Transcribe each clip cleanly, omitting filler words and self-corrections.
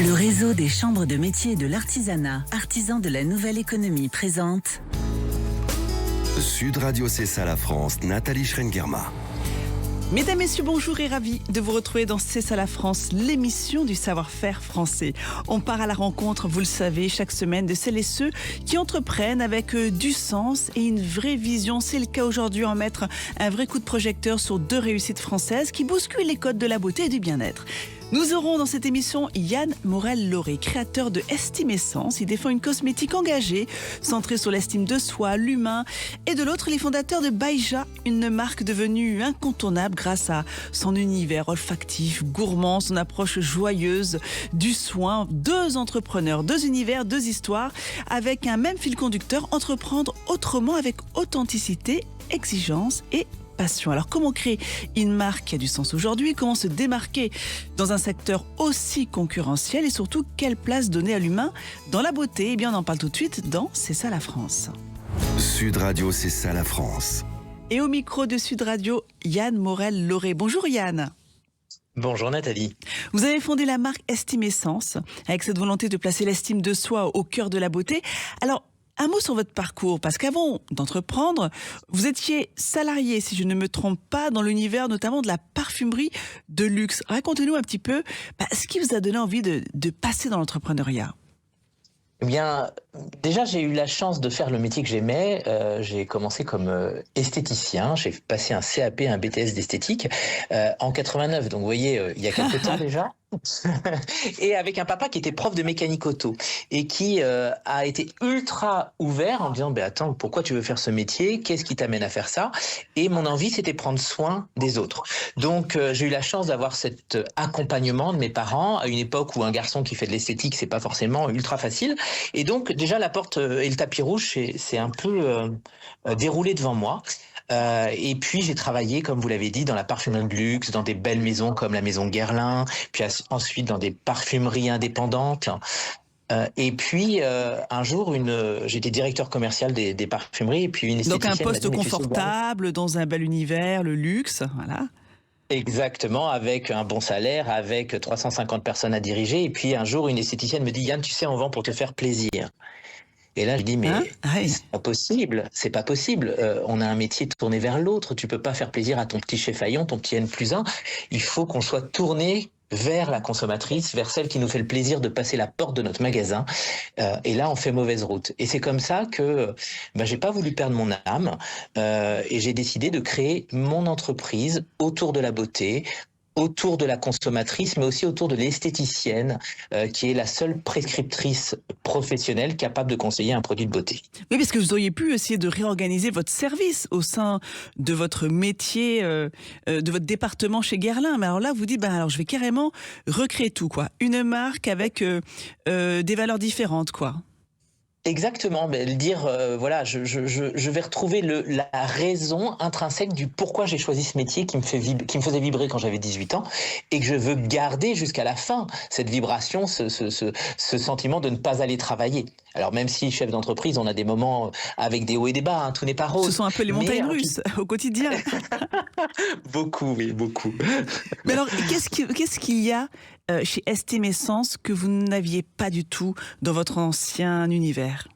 Le réseau des chambres de métiers et de l'artisanat, artisans de la nouvelle économie, présente Sud Radio, c'est ça la France, Nathalie Schrengerma. Mesdames, Messieurs, bonjour et ravi de vous retrouver dans C'est ça la France, l'émission du savoir-faire français. On part à la rencontre, vous le savez, chaque semaine de celles et ceux qui entreprennent avec du sens et une vraie vision. C'est le cas aujourd'hui, en mettre un vrai coup de projecteur sur deux réussites françaises qui bousculent les codes de la beauté et du bien-être. Nous aurons dans cette émission Yann Morel-Lauré, créateur de Estime Essence. Il défend une cosmétique engagée, centrée sur l'estime de soi, l'humain. Et de l'autre, les fondateurs de Baïja, une marque devenue incontournable grâce à son univers olfactif, gourmand, son approche joyeuse du soin. Deux entrepreneurs, deux univers, deux histoires, avec un même fil conducteur, entreprendre autrement avec authenticité, exigence et passion. Alors comment créer une marque qui a du sens aujourd'hui? Comment se démarquer dans un secteur aussi concurrentiel? Et surtout, quelle place donner à l'humain dans la beauté? Eh bien, on en parle tout de suite dans C'est ça la France. Sud Radio, c'est ça la France. Et au micro de Sud Radio, Yann Morel-Lauré. Bonjour Yann. Bonjour Nathalie. Vous avez fondé la marque Estime Essence avec cette volonté de placer l'estime de soi au cœur de la beauté. Alors, un mot sur votre parcours, parce qu'avant d'entreprendre, vous étiez salarié, si je ne me trompe pas, dans l'univers notamment de la parfumerie de luxe. Racontez-nous un petit peu ce qui vous a donné envie de passer dans l'entrepreneuriat. Eh bien, déjà, j'ai eu la chance de faire le métier que j'aimais. J'ai commencé comme esthéticien. J'ai passé un CAP, un BTS d'esthétique en 89. Donc, vous voyez, il y a quelques temps déjà. Et avec un papa qui était prof de mécanique auto et qui a été ultra ouvert en me disant attends, pourquoi tu veux faire ce métier, qu'est-ce qui t'amène à faire ça? Et mon envie, c'était prendre soin des autres. Donc j'ai eu la chance d'avoir cet accompagnement de mes parents à une époque où un garçon qui fait de l'esthétique, c'est pas forcément ultra facile. Et donc déjà la porte et le tapis rouge c'est un peu déroulé devant moi. Et puis j'ai travaillé, comme vous l'avez dit, dans la parfumerie de luxe, dans des belles maisons comme la maison Guerlain, puis ensuite dans des parfumeries indépendantes. Et puis un jour, j'étais directeur commercial des parfumeries, et puis une esthéticienne. Donc un poste confortable dans un bel univers, le luxe, voilà. Exactement, avec un bon salaire, avec 350 personnes à diriger. Et puis un jour, une esthéticienne me dit Yann, tu sais, on vend pour te faire plaisir. Et là, je dis, mais c'est pas possible. On a un métier tourné vers l'autre. Tu peux pas faire plaisir à ton petit chef Aillon, ton petit N+1. Il faut qu'on soit tourné vers la consommatrice, vers celle qui nous fait le plaisir de passer la porte de notre magasin. Et là, on fait mauvaise route. Et c'est comme ça que j'ai pas voulu perdre mon âme. Et j'ai décidé de créer mon entreprise autour de la beauté, autour de la consommatrice, mais aussi autour de l'esthéticienne, qui est la seule prescriptrice professionnelle capable de conseiller un produit de beauté. Oui, parce que vous auriez pu essayer de réorganiser votre service au sein de votre métier, de votre département chez Guerlain. Mais alors là, vous dites, alors je vais carrément recréer tout, quoi. Une marque avec des valeurs différentes, quoi. Exactement, dire voilà, je vais retrouver la raison intrinsèque du pourquoi j'ai choisi ce métier qui me faisait vibrer quand j'avais 18 ans et que je veux garder jusqu'à la fin, cette vibration, ce sentiment de ne pas aller travailler. Alors même si chef d'entreprise, on a des moments avec des hauts et des bas, hein, tout n'est pas rose. Ce sont un peu les montagnes russes au quotidien. Beaucoup, oui, beaucoup. Mais alors, qu'est-ce qu'il y a chez Estime Essence que vous n'aviez pas du tout dans votre ancien univers?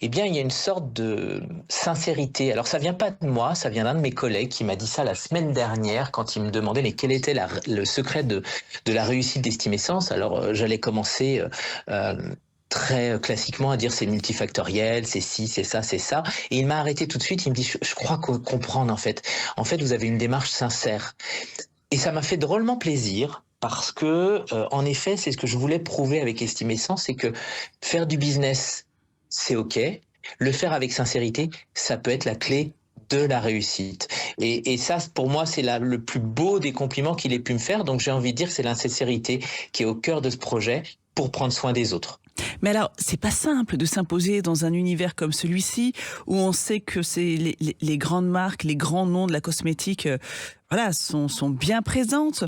Eh bien, il y a une sorte de sincérité. Alors, ça vient pas de moi, ça vient d'un de mes collègues qui m'a dit ça la semaine dernière quand il me demandait mais quel était le secret de la réussite d'Estime Essence. Alors, j'allais commencer très classiquement à dire c'est multifactoriel, c'est ci, c'est ça, c'est ça. Et il m'a arrêté tout de suite, il me dit je crois comprendre en fait. En fait, vous avez une démarche sincère. Et ça m'a fait drôlement plaisir. Parce que, en effet, c'est ce que je voulais prouver avec Estime Essence, c'est que faire du business, c'est OK. Le faire avec sincérité, ça peut être la clé de la réussite. Et ça, pour moi, c'est le plus beau des compliments qu'il ait pu me faire. Donc, j'ai envie de dire que c'est l'insincérité qui est au cœur de ce projet pour prendre soin des autres. Mais alors, c'est pas simple de s'imposer dans un univers comme celui-ci, où on sait que c'est les grandes marques, les grands noms de la cosmétique, sont bien présentes.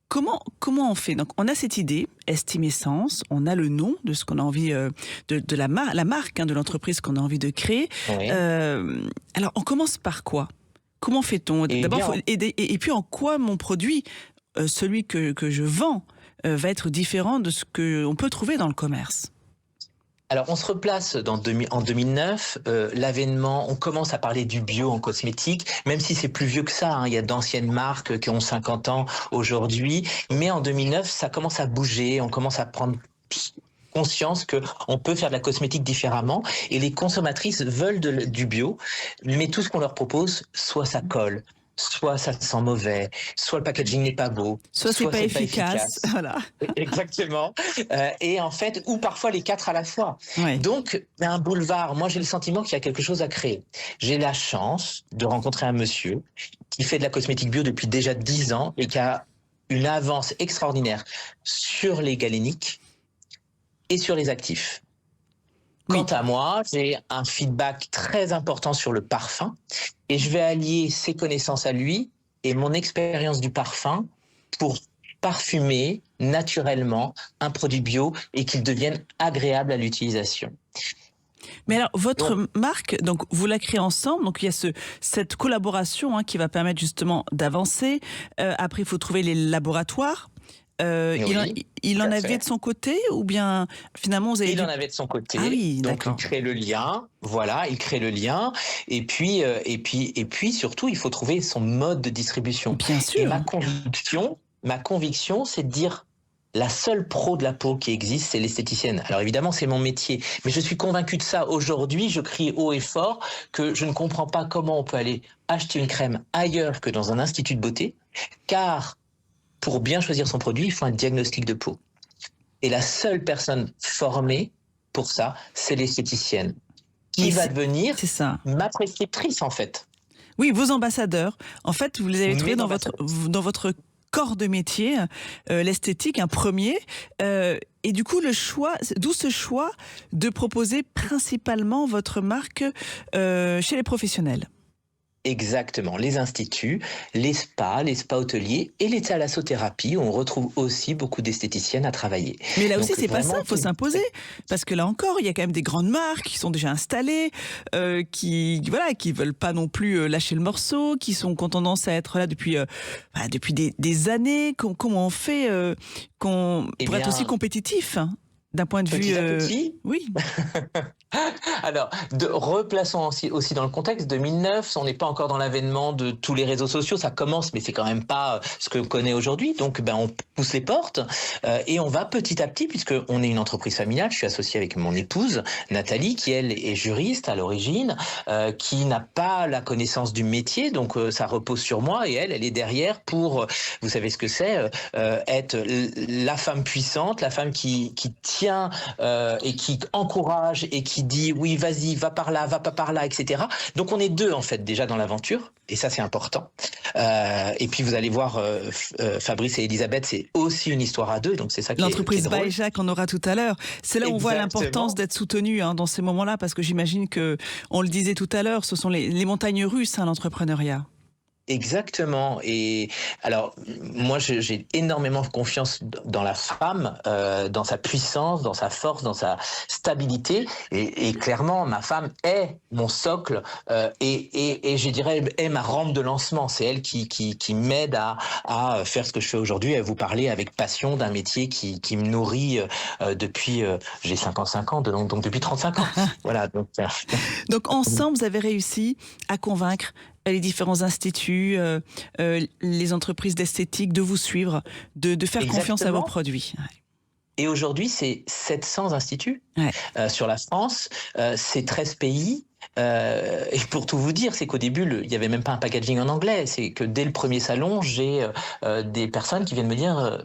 Comment on fait? Donc, on a cette idée, Estime Essence, on a le nom de ce qu'on a envie, de la marque, de l'entreprise qu'on a envie de créer. Oui. Alors, on commence par quoi? Comment fait-on? D'abord, et puis en quoi mon produit, celui que je vends, va être différent de ce qu'on peut trouver dans le commerce. Alors, on se replace en 2009, l'avènement, on commence à parler du bio en cosmétique, même si c'est plus vieux que ça, hein, il y a d'anciennes marques qui ont 50 ans aujourd'hui, mais en 2009, ça commence à bouger, on commence à prendre conscience qu'on peut faire de la cosmétique différemment, et les consommatrices veulent du bio, mais tout ce qu'on leur propose, soit ça colle, soit ça sent mauvais, soit le packaging n'est pas beau, soit c'est pas efficace. Voilà. Exactement. Et en fait, ou parfois les quatre à la fois. Ouais. Donc, un boulevard, moi j'ai le sentiment qu'il y a quelque chose à créer. J'ai la chance de rencontrer un monsieur qui fait de la cosmétique bio depuis déjà 10 ans et qui a une avance extraordinaire sur les galéniques et sur les actifs. Quant à moi, j'ai un feedback très important sur le parfum et je vais allier ses connaissances à lui et mon expérience du parfum pour parfumer naturellement un produit bio et qu'il devienne agréable à l'utilisation. Mais alors, votre marque, donc vous la créez ensemble, donc il y a cette collaboration qui va permettre justement d'avancer. Après, il faut trouver les laboratoires. Il en avait de son côté ou bien finalement vous avez Il en avait de son côté. Ah oui, donc d'accord. il crée le lien. Voilà, il crée le lien. Et puis surtout, il faut trouver son mode de distribution. Bien sûr. Et ma conviction, c'est de dire la seule pro de la peau qui existe, c'est l'esthéticienne. Alors évidemment, c'est mon métier, mais je suis convaincu de ça. Aujourd'hui, je crie haut et fort que je ne comprends pas comment on peut aller acheter une crème ailleurs que dans un institut de beauté, car pour bien choisir son produit, il faut un diagnostic de peau. Et la seule personne formée pour ça, c'est l'esthéticienne, qui va devenir ma prescriptrice, en fait. Oui, vos ambassadeurs. En fait, vous les avez trouvés dans votre corps de métier, l'esthétique, un premier. Et du coup, d'où ce choix de proposer principalement votre marque chez les professionnels. Exactement, les instituts, les spas hôteliers et les thalassothérapie où on retrouve aussi beaucoup d'esthéticiennes à travailler. Mais là aussi, c'est pas ça, il faut s'imposer. Parce que là encore, il y a quand même des grandes marques qui sont déjà installées, qui veulent pas non plus lâcher le morceau, qui ont tendance à être là depuis des années. Comment on fait pour être aussi compétitif d'un point de vue... Petit. Oui. Alors, replaçons aussi dans le contexte. 2009, on n'est pas encore dans l'avènement de tous les réseaux sociaux. Ça commence, mais c'est quand même pas ce que l'on connaît aujourd'hui. Donc, on pousse les portes et on va petit à petit, puisque on est une entreprise familiale. Je suis associé avec mon épouse Nathalie, qui elle est juriste à l'origine, qui n'a pas la connaissance du métier. Donc, ça repose sur moi et elle est derrière pour, vous savez ce que c'est, être la femme puissante, la femme qui tient et qui encourage et qui dit oui, vas-y, va par là, va pas par là, etc. Donc on est deux en fait déjà dans l'aventure et ça c'est important. Et puis vous allez voir Fabrice et Elisabeth, c'est aussi une histoire à deux, donc c'est ça qui l'entreprise est drôle. By Jacques, on aura tout à l'heure. C'est là où on voit l'importance d'être soutenu dans ces moments-là, parce que j'imagine que, on le disait tout à l'heure, ce sont les montagnes russes, l'entrepreneuriat. Exactement. Et alors, moi, j'ai énormément confiance dans la femme, dans sa puissance, dans sa force, dans sa stabilité. Et clairement, ma femme est mon socle et je dirais est ma rampe de lancement. C'est elle qui m'aide à faire ce que je fais aujourd'hui, à vous parler avec passion d'un métier qui me nourrit depuis j'ai 55 ans, donc depuis 35 ans. Voilà. Donc ensemble, vous avez réussi à convaincre les différents instituts, les entreprises d'esthétique de vous suivre, de faire confiance à vos produits. Et aujourd'hui, c'est 700 instituts sur la France, c'est 13 pays. Et pour tout vous dire, c'est qu'au début, il n'y avait même pas un packaging en anglais. C'est que dès le premier salon, j'ai des personnes qui viennent me dire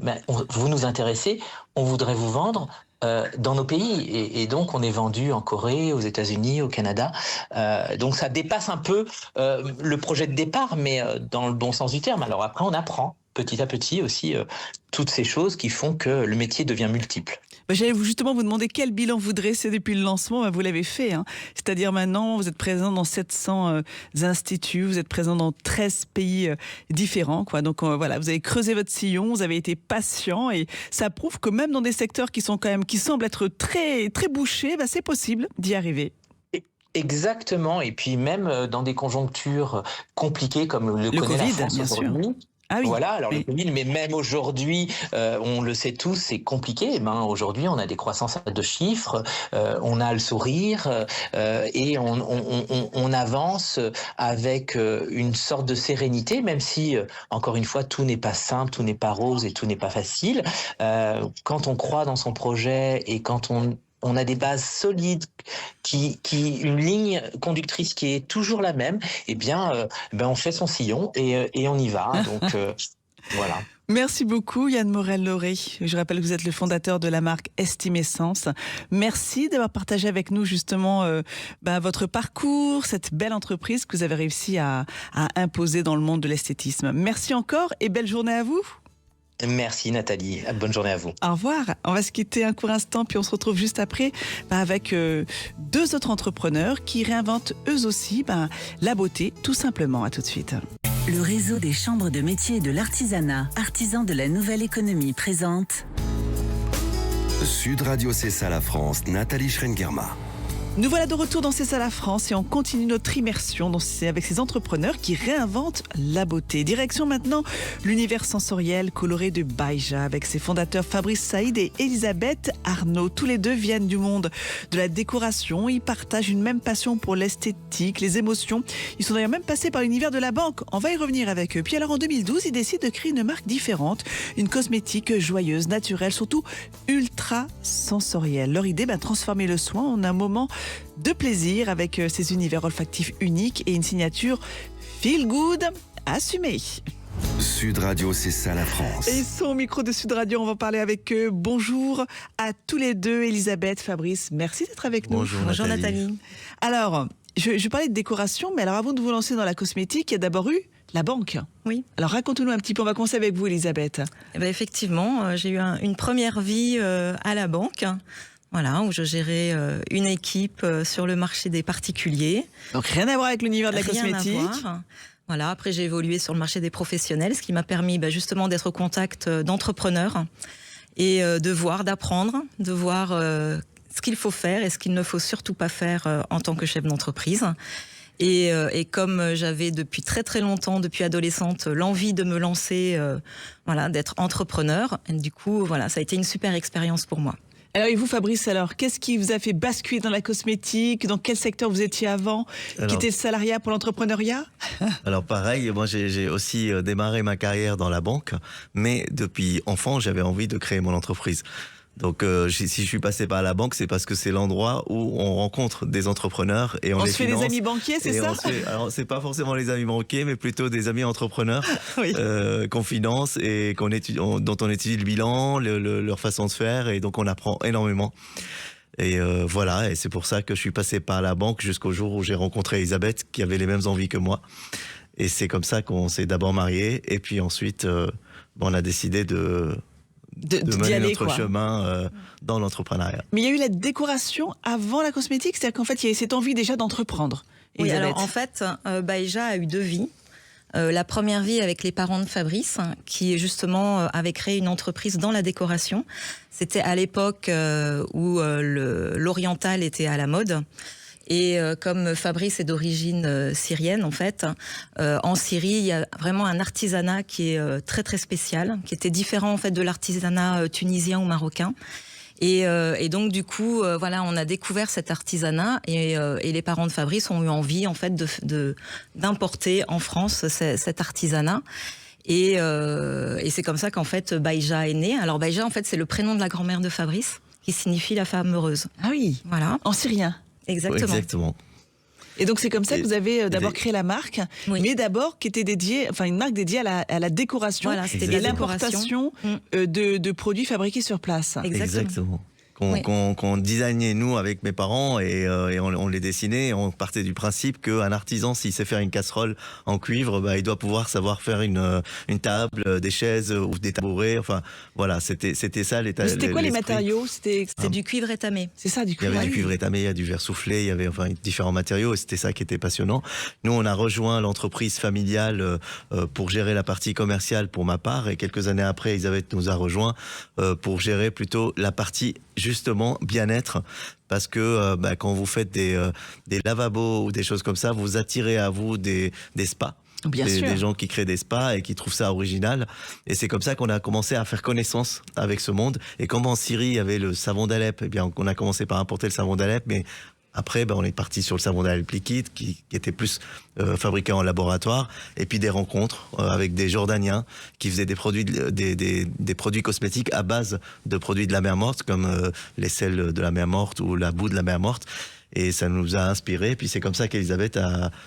vous nous intéressez, on voudrait vous vendre dans nos pays. Et donc, on est vendu en Corée, aux États-Unis, au Canada. Donc, ça dépasse un peu le projet de départ, mais dans le bon sens du terme. Alors après, on apprend petit à petit aussi toutes ces choses qui font que le métier devient multiple. J'allais justement vous demander quel bilan vous dressez depuis le lancement. Vous l'avez fait, hein. C'est-à-dire maintenant, vous êtes présent dans 700 instituts, vous êtes présent dans 13 pays différents, quoi. Donc voilà, vous avez creusé votre sillon, vous avez été patient et ça prouve que même dans des secteurs qui semblent être très, très bouchés, c'est possible d'y arriver. Exactement. Et puis même dans des conjonctures compliquées comme le connaît Covid, la France bien sûr. aujourd'hui. Ah oui. Voilà, alors le Covid, mais même aujourd'hui, on le sait tous, c'est compliqué. Aujourd'hui, on a des croissances à 2 chiffres, on a le sourire, et on avance avec une sorte de sérénité, même si, encore une fois, tout n'est pas simple, tout n'est pas rose et tout n'est pas facile. Quand on croit dans son projet et quand on a des bases solides, une ligne conductrice qui est toujours la même, eh bien, on fait son sillon et on y va. Donc, voilà. Merci beaucoup Yann Morel-Lauré. Je rappelle que vous êtes le fondateur de la marque Estime Essence. Merci d'avoir partagé avec nous justement votre parcours, cette belle entreprise que vous avez réussi à imposer dans le monde de l'esthétisme. Merci encore et belle journée à vous. Merci Nathalie, bonne journée à vous. Au revoir. On va se quitter un court instant, puis on se retrouve juste après avec 2 autres entrepreneurs qui réinventent eux aussi la beauté, tout simplement. À tout de suite. Le réseau des chambres de métiers et de l'artisanat, artisans de la nouvelle économie, présente Sud Radio C'est ça la France, Nathalie Schrengerma. Nous voilà de retour dans C'est ça la France et on continue notre immersion avec ces entrepreneurs qui réinventent la beauté. Direction maintenant l'univers sensoriel coloré de Baïja avec ses fondateurs Fabrice Saïd et Elisabeth Arnaud. Tous les deux viennent du monde de la décoration. Ils partagent une même passion pour l'esthétique, les émotions. Ils sont d'ailleurs même passés par l'univers de la banque. On va y revenir avec eux. Puis alors en 2012, ils décident de créer une marque différente, une cosmétique joyeuse, naturelle, surtout ultra sensorielle. Leur idée, transformer le soin en un moment de plaisir avec ces univers olfactifs uniques et une signature feel good assumée. Sud Radio C'est ça la France. Et ils sont au micro de Sud Radio, on va parler avec eux. Bonjour à tous les deux, Elisabeth, Fabrice, merci d'être avec nous. Bonjour Nathalie. Alors, je parlais de décoration, mais alors avant de vous lancer dans la cosmétique, il y a d'abord eu la banque. Oui. Alors racontez-nous un petit peu, on va commencer avec vous Elisabeth. Effectivement, j'ai eu une première vie à la banque. Voilà, où je gérais une équipe sur le marché des particuliers. Donc rien à voir avec l'univers de la cosmétique. À voir. Voilà, après j'ai évolué sur le marché des professionnels, ce qui m'a permis justement d'être au contact d'entrepreneurs et de voir, d'apprendre, de voir ce qu'il faut faire et ce qu'il ne faut surtout pas faire en tant que chef d'entreprise. Et comme j'avais depuis très très longtemps, depuis adolescente, l'envie de me lancer, d'être entrepreneur, et du coup, ça a été une super expérience pour moi. Alors et vous Fabrice, qu'est-ce qui vous a fait basculer dans la cosmétique? Dans quel secteur vous étiez avant? Quitter le salariat pour l'entrepreneuriat? Alors pareil, moi j'ai aussi démarré ma carrière dans la banque, mais depuis enfant j'avais envie de créer mon entreprise. Donc si je suis passé par la banque, c'est parce que c'est l'endroit où on rencontre des entreproneurs et on les fait finance. des amis banquiers, c'est ça? Alors c'est pas forcément les amis banquiers, mais plutôt des amis entrepreneurs oui. Qu'on finance et dont on étudie le bilan, leur façon de faire, et donc on apprend énormément. Et voilà, et c'est pour ça que je suis passé par la banque jusqu'au jour où j'ai rencontré Elisabeth, qui avait les mêmes envies que moi. Et c'est comme ça qu'on s'est d'abord mariés, et puis ensuite on a décidé de mener notre chemin dans l'entrepreneuriat. Mais il y a eu la décoration avant la cosmétique, c'est-à-dire qu'en fait il y a cette envie déjà d'entreprendre. Oui, alors en fait, Baïja a eu 2 vies. La première vie avec les parents de Fabrice, qui justement avaient créé une entreprise dans la décoration. C'était à l'époque où l'oriental était à la mode. Et comme Fabrice est d'origine syrienne, en fait, en Syrie, il y a vraiment un artisanat qui est très très spécial, qui était différent en fait de l'artisanat tunisien ou marocain. Et donc du coup, on a découvert cet artisanat et les parents de Fabrice ont eu envie en fait d'importer en France cet artisanat. Et c'est comme ça qu'en fait Baïja est né. Alors Baïja, en fait, c'est le prénom de la grand-mère de Fabrice, qui signifie la femme heureuse. Ah oui. Voilà. En syrien. Exactement. Et donc c'est comme ça que vous avez d'abord créé la marque, oui. Mais d'abord qui était une marque dédiée à la décoration, voilà, c'était et l'importation de produits fabriqués sur place. Exactement. Qu'on designait nous avec mes parents et on les dessinait. Et on partait du principe qu'un artisan, s'il sait faire une casserole en cuivre, il doit pouvoir savoir faire une table, des chaises ou des tabourets. Enfin voilà, c'était ça l'état. C'était quoi les matériaux? C'était du cuivre étamé. C'est ça, du cuivre. Il y avait du cuivre étamé, il y a du verre soufflé, il y avait différents matériaux et c'était ça qui était passionnant. Nous, on a rejoint l'entreprise familiale pour gérer la partie commerciale pour ma part, et quelques années après, Elisabeth nous a rejoint pour gérer plutôt la partie justement bien-être, parce que quand vous faites des lavabos ou des choses comme ça, vous attirez à vous des spas. Bien sûr. Des gens qui créent des spas et qui trouvent ça original. Et c'est comme ça qu'on a commencé à faire connaissance avec ce monde. Et comme en Syrie, il y avait le savon d'Alep, eh bien, on a commencé par importer le savon d'Alep, mais après, on est parti sur le savon d'Alep liquide, qui était plus fabriqué en laboratoire, et puis des rencontres avec des Jordaniens qui faisaient des produits, des produits cosmétiques à base de produits de la mer morte, comme les sels de la mer morte ou la boue de la mer morte. Et ça nous a inspiré. Puis c'est comme ça qu'Elisabeth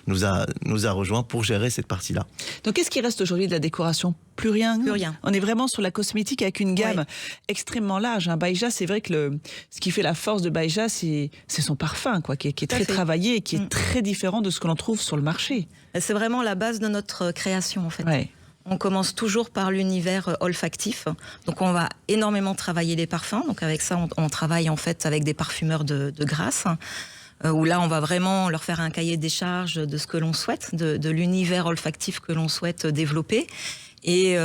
nous a rejoints pour gérer cette partie-là. Donc qu'est-ce qui reste aujourd'hui de la décoration? Plus rien. Plus rien. On est vraiment sur la cosmétique avec une gamme extrêmement large. Baïja, c'est vrai que ce qui fait la force de Baïja, c'est son parfum, quoi, qui est très travaillé et qui est très différent de ce que l'on trouve sur le marché. C'est vraiment la base de notre création, en fait. Ouais. On commence toujours par l'univers olfactif. Donc, on va énormément travailler les parfums. Donc, avec ça, on travaille en fait avec des parfumeurs de Grasse, où là, on va vraiment leur faire un cahier des charges de ce que l'on souhaite, de l'univers olfactif que l'on souhaite développer. Et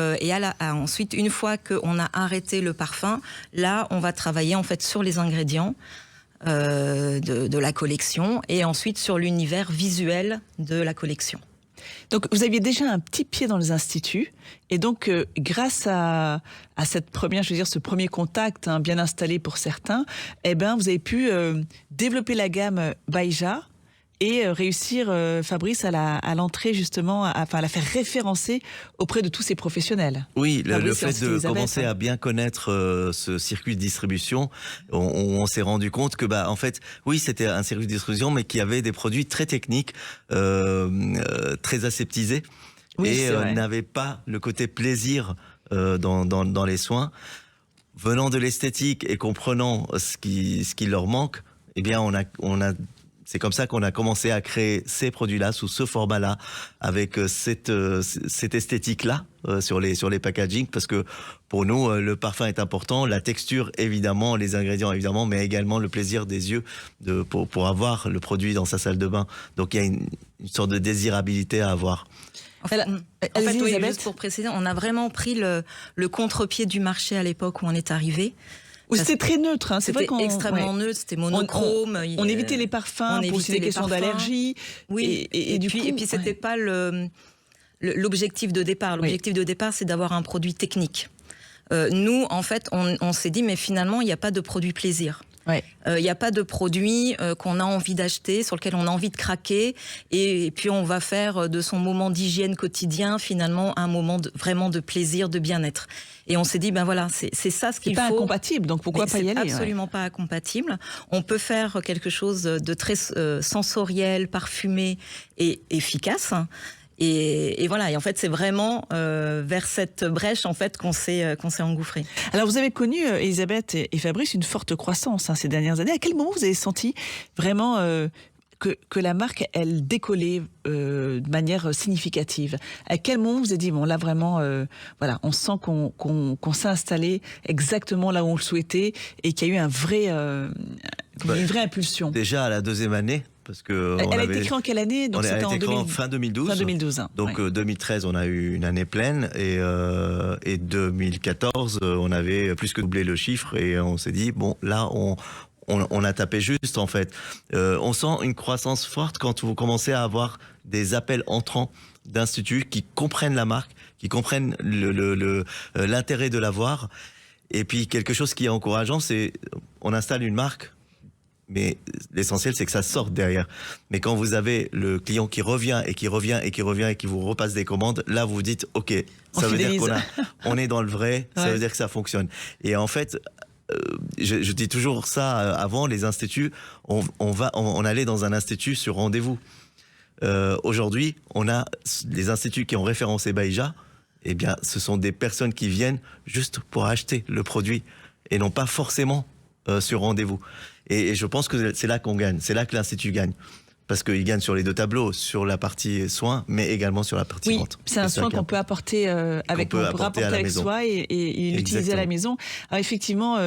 ensuite, une fois qu'on a arrêté le parfum, là, on va travailler en fait sur les ingrédients de la collection et ensuite sur l'univers visuel de la collection. Donc, vous aviez déjà un petit pied dans les instituts, et donc, grâce à cette première, je veux dire, ce premier contact bien installé pour certains, eh ben, vous avez pu développer la gamme Baïja et réussir, Fabrice, à l'entrée justement, à la faire référencer auprès de tous ces professionnels. Oui, le Fabrice, fait de commencer à bien connaître ce circuit de distribution, on s'est rendu compte que, en fait, oui, c'était un circuit de distribution, mais qui avait des produits très techniques, très aseptisés, et n'avait pas le côté plaisir dans les soins. Venant de l'esthétique et comprenant ce qui leur manque, eh bien, c'est comme ça qu'on a commencé à créer ces produits-là, sous ce format-là, avec cette esthétique-là sur les packaging, parce que pour nous, le parfum est important, la texture évidemment, les ingrédients évidemment, mais également le plaisir des yeux pour avoir le produit dans sa salle de bain. Donc il y a une sorte de désirabilité à avoir. En fait, oui, juste pour préciser, on a vraiment pris le contre-pied du marché à l'époque où on est arrivé. C'était très neutre, c'est vrai qu'on extrêmement neutre, c'était monochrome. On évitait les parfums pour des questions d'allergie. Oui, et puis c'était pas l'objectif de départ. L'objectif de départ, c'est d'avoir un produit technique. Nous, en fait, on s'est dit, mais finalement, il n'y a pas de produit plaisir. Il n'y a pas de produit qu'on a envie d'acheter, sur lequel on a envie de craquer, et puis on va faire de son moment d'hygiène quotidien finalement un moment vraiment de plaisir, de bien-être. Et on s'est dit, voilà, c'est ça ce qu'il faut. C'est pas incompatible, donc pourquoi pas y aller? C'est absolument pas incompatible. On peut faire quelque chose de très sensoriel, parfumé et efficace. Et voilà, et en fait, c'est vraiment vers cette brèche en fait qu'on s'est engouffré. Alors, vous avez connu, Elisabeth et Fabrice, une forte croissance ces dernières années. À quel moment vous avez senti vraiment que la marque, elle décollait de manière significative? À quel moment vous avez dit, là vraiment, voilà, on sent qu'on s'est installé exactement là où on le souhaitait et qu'il y a eu une vraie impulsion? Déjà à la deuxième année. Parce que elle a été créée en quelle année? Donc elle a été créée en fin 2012. Fin 2012. Donc 2013, on a eu une année pleine et 2014, on avait plus que doublé le chiffre et on s'est dit, là, on a tapé juste en fait. On sent une croissance forte quand vous commencez à avoir des appels entrants d'instituts qui comprennent la marque, qui comprennent l'intérêt de l'avoir. Et puis quelque chose qui est encourageant, c'est on installe une marque, mais l'essentiel, c'est que ça sorte derrière. Mais quand vous avez le client qui revient et qui revient et qui revient et qui vous repasse des commandes, là, vous vous dites, OK, ça veut dire qu'on est dans le vrai, ça veut dire que ça fonctionne. Et en fait, je dis toujours ça avant, les instituts, on allait dans un institut sur rendez-vous. Aujourd'hui, on a les instituts qui ont référencé Baïja, eh bien, ce sont des personnes qui viennent juste pour acheter le produit et non pas forcément sur rendez-vous. Et je pense que c'est là qu'on gagne, c'est là que l'Institut gagne. Parce qu'il gagne sur les deux tableaux, sur la partie soins, mais également sur la partie vente. C'est un soin qu'on peut apporter avec soi et l'utiliser à la maison. Alors effectivement,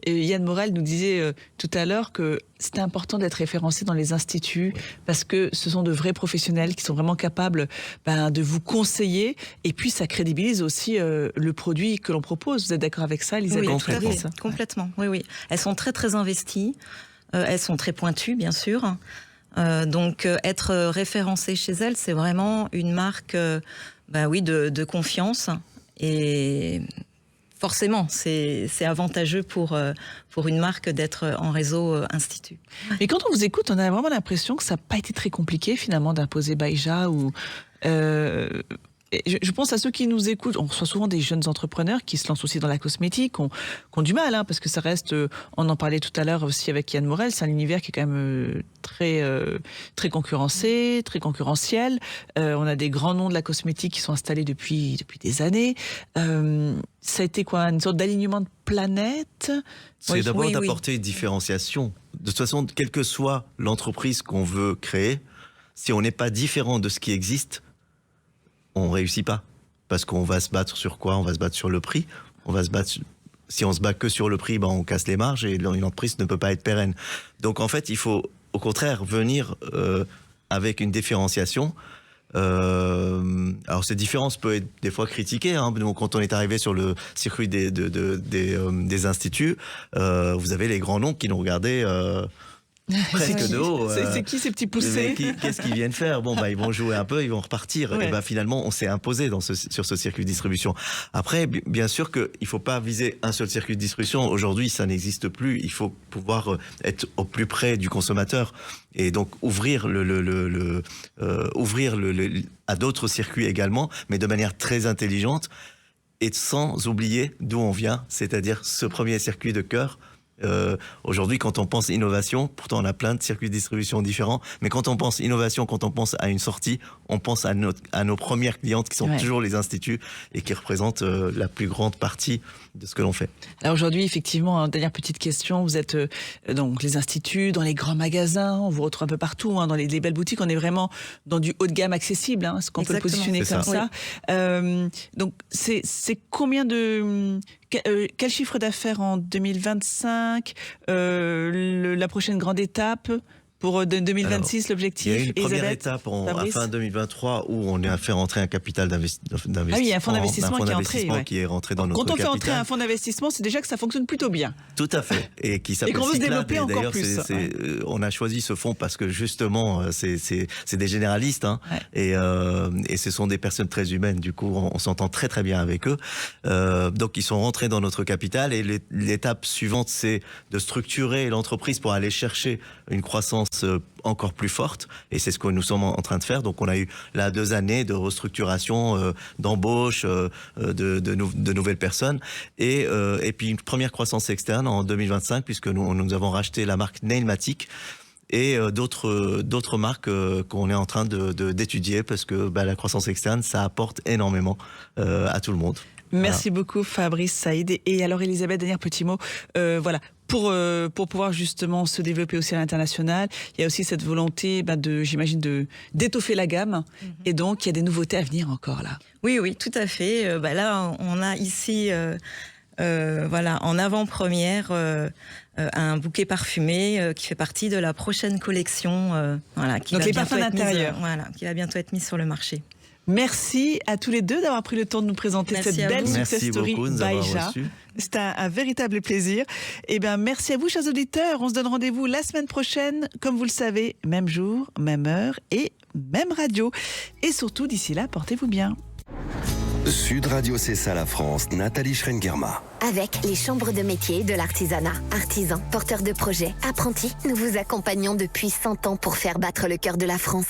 Yann Morel nous disait tout à l'heure que c'était important d'être référencé dans les instituts parce que ce sont de vrais professionnels qui sont vraiment capables de vous conseiller et puis ça crédibilise aussi le produit que l'on propose. Vous êtes d'accord avec ça, Elisabeth? Oui, complètement. Oui. Elles sont très très investies, elles sont très pointues bien sûr. Donc être référencé chez elle, c'est vraiment une marque de confiance. Et forcément, c'est avantageux pour une marque d'être en réseau institut. Mais quand on vous écoute, on a vraiment l'impression que ça n'a pas été très compliqué finalement d'imposer Baïja ou... Je pense à ceux qui nous écoutent. On reçoit souvent des jeunes entrepreneurs qui se lancent aussi dans la cosmétique, qui ont du mal, parce que ça reste, on en parlait tout à l'heure aussi avec Yann Morel, c'est un univers qui est quand même très concurrencé, très concurrentiel. On a des grands noms de la cosmétique qui sont installés depuis des années. Ça a été quoi, une sorte d'alignement de planète? C'est d'abord d'apporter une différenciation. De toute façon, quelle que soit l'entreprise qu'on veut créer, si on n'est pas différent de ce qui existe, on réussit pas. Parce qu'on va se battre sur quoi? On va se battre sur le prix. Si on se bat que sur le prix, on casse les marges et une entreprise ne peut pas être pérenne. Donc en fait, il faut au contraire venir avec une différenciation. Alors cette différence peut être des fois critiquée. Donc, quand on est arrivé sur le circuit des instituts, vous avez les grands noms qui nous regardaient... presque de haut. C'est qui ces petits poussés? Qu'est-ce qu'ils viennent faire? Ils vont jouer un peu, ils vont repartir. Ouais. Et finalement, on s'est imposé sur ce circuit de distribution. Après, bien sûr qu'il ne faut pas viser un seul circuit de distribution. Aujourd'hui, ça n'existe plus. Il faut pouvoir être au plus près du consommateur et donc ouvrir à d'autres circuits également, mais de manière très intelligente et sans oublier d'où on vient, c'est-à-dire ce premier circuit de cœur. Aujourd'hui, quand on pense innovation, pourtant on a plein de circuits de distribution différents, mais quand on pense innovation, quand on pense à une sortie, on pense à nos premières clientes qui sont toujours les instituts et qui représentent la plus grande partie de ce que l'on fait. Alors aujourd'hui, effectivement, dernière petite question, vous êtes donc les instituts, dans les grands magasins, on vous retrouve un peu partout, dans les belles boutiques, on est vraiment dans du haut de gamme accessible, est-ce qu'on peut le positionner comme ça? Donc c'est combien de... Quel chiffre d'affaires en 2025, la prochaine grande étape pour 2026, alors, l'objectif? Il y a une première étape à fin 2023 où on a fait rentrer un capital d'investissement. Ah oui, un fonds d'investissement qui est rentré dans notre capital. Quand on fait rentrer un fonds d'investissement, c'est déjà que ça fonctionne plutôt bien. Tout à fait. Et qui s'appelle qu'on veut se Cyclab. développer encore plus. On a choisi ce fonds parce que justement, c'est des généralistes et ce sont des personnes très humaines. Du coup, on s'entend très très bien avec eux. Donc, ils sont rentrés dans notre capital et l'étape suivante, c'est de structurer l'entreprise pour aller chercher une croissance encore plus forte, et c'est ce que nous sommes en train de faire. Donc on a eu là 2 années de restructuration, d'embauche de nouvelles personnes et puis une première croissance externe en 2025 puisque nous avons racheté la marque Nailmatic et d'autres marques qu'on est en train d'étudier parce que la croissance externe, ça apporte énormément à tout le monde. Merci beaucoup Fabrice Saïd. Et alors Elisabeth, dernier petit mot, pour pouvoir justement se développer aussi à l'international, il y a aussi cette volonté j'imagine d'étoffer la gamme, et donc il y a des nouveautés à venir encore là. Oui, tout à fait. Là, on a ici en avant-première un bouquet parfumé qui fait partie de la prochaine collection donc les parfums d'intérieur qui va bientôt être mise sur le marché. Merci à tous les deux d'avoir pris le temps de nous présenter cette belle success story Baïja. C'est un véritable plaisir. Et merci à vous, chers auditeurs. On se donne rendez-vous la semaine prochaine, comme vous le savez, même jour, même heure et même radio. Et surtout, d'ici là, portez-vous bien. Sud Radio, c'est ça la France. Nathalie Schrengerma. Avec les chambres de métiers de l'artisanat. Artisans, porteurs de projets, apprentis, nous vous accompagnons depuis 100 ans pour faire battre le cœur de la France.